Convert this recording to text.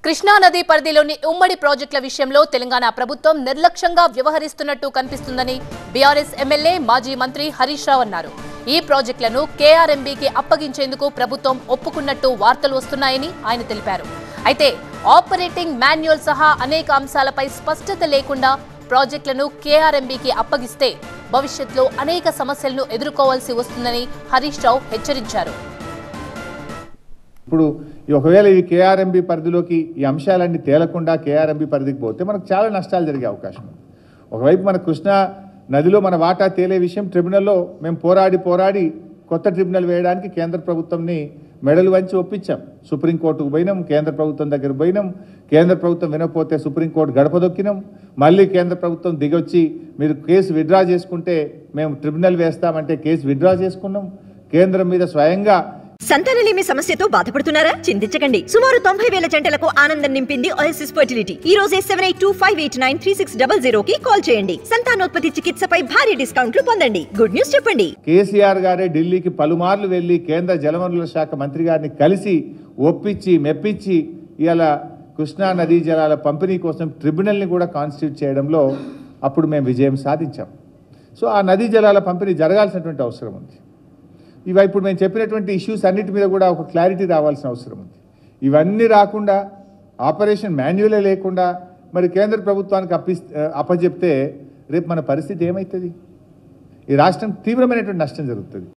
కృష్ణా నది పరిధిలోని ఉమ్మడి ప్రాజెక్టుల విషయంలో తెలంగాణ ప్రభుత్వం నిర్లక్ష్యంగా వ్యవహరిస్తున్నట్టు కనిపిస్తుందని బీఆర్ఎస్ ఎమ్మెల్యే మాజీ మంత్రి హరీష్ రావు అన్నారు. ఈ ప్రాజెక్టులను కేఆర్ఎంబీకి అప్పగించేందుకు ప్రభుత్వం ఒప్పుకున్నట్టు వార్తలు వస్తున్నాయని ఆయన తెలిపారు. అయితే ఆపరేటింగ్ మాన్యువల్ సహా అనేక అంశాలపై స్పష్టత లేకుండా ప్రాజెక్టులను కేఆర్ఎంబీకి అప్పగిస్తే భవిష్యత్తులో అనేక సమస్యలను ఎదుర్కోవాల్సి వస్తుందని హరీష్ రావు హెచ్చరించారు. ఇప్పుడు ఒకవేళ ఈ కేఆర్ఎంబీ పరిధిలోకి ఈ అంశాలన్నీ తేలకుండా కేఆర్ఎంబీ పరిధికి పోతే మనకు చాలా నష్టాలు జరిగే అవకాశం ఉంది. ఒకవైపు మన కృష్ణా నదిలో మన వాటా తేలే విషయం ట్రిబ్యునల్లో మేము పోరాడి కొత్త ట్రిబ్యునల్ వేయడానికి కేంద్ర ప్రభుత్వంని మెడలు వంచి ఒప్పించాం. సుప్రీంకోర్టుకు పోయినాం, కేంద్ర ప్రభుత్వం దగ్గర పోయినాం. కేంద్ర ప్రభుత్వం వినకపోతే సుప్రీంకోర్టు గడప దొక్కినాం. మళ్ళీ కేంద్ర ప్రభుత్వం దిగొచ్చి మీరు కేసు విత్డ్రా చేసుకుంటే మేము ట్రిబ్యునల్ వేస్తామంటే కేసు విత్డ్రా చేసుకున్నాం. కేంద్రం మీద స్వయంగా సంతానలేమి సమస్యతో బాధపడుతున్నారా? చింతించకండి. సుమారు 90,000 జంటలకు ఆనందం నింపింది ఓఎస్ఎస్ ఫర్టిలిటీ. ఈ రోజే 7825893600 కి కాల్ చేయండి. సంతానోత్పత్తి చికిత్సపై భారీ డిస్కౌంట్లు పొందండి. గుడ్ న్యూస్ చెప్పండి. కేసీఆర్ గారే ఢిల్లీకి పలుమార్లు వెళ్లి కేంద్ర జలవనరుల శాఖ మంత్రి గారిని కలిసి ఒప్పించి మెప్పించి ఇలా కృష్ణా నదీ జలాల పంపిణీ కోసం ట్రిబ్యునల్ని కూడా కాన్స్టిట్యూట్ చేయడంలో అప్పుడు మేము విజయం సాధించాం. సో ఆ నదీ జలాల పంపిణీ జరగాల్సినటువంటి అవసరం ఉంది. ఇప్పుడు మేము చెప్పినటువంటి ఇష్యూస్ అన్నిటి మీద కూడా ఒక క్లారిటీ రావాల్సిన అవసరం ఉంది. ఇవన్నీ రాకుండా ఆపరేషన్ మాన్యువలే లేకుండా మరి కేంద్ర ప్రభుత్వానికి అప్పచెప్తే రేపు మన పరిస్థితి ఏమవుతుంది? ఈ రాష్ట్రం తీవ్రమైనటువంటి నష్టం జరుగుతుంది.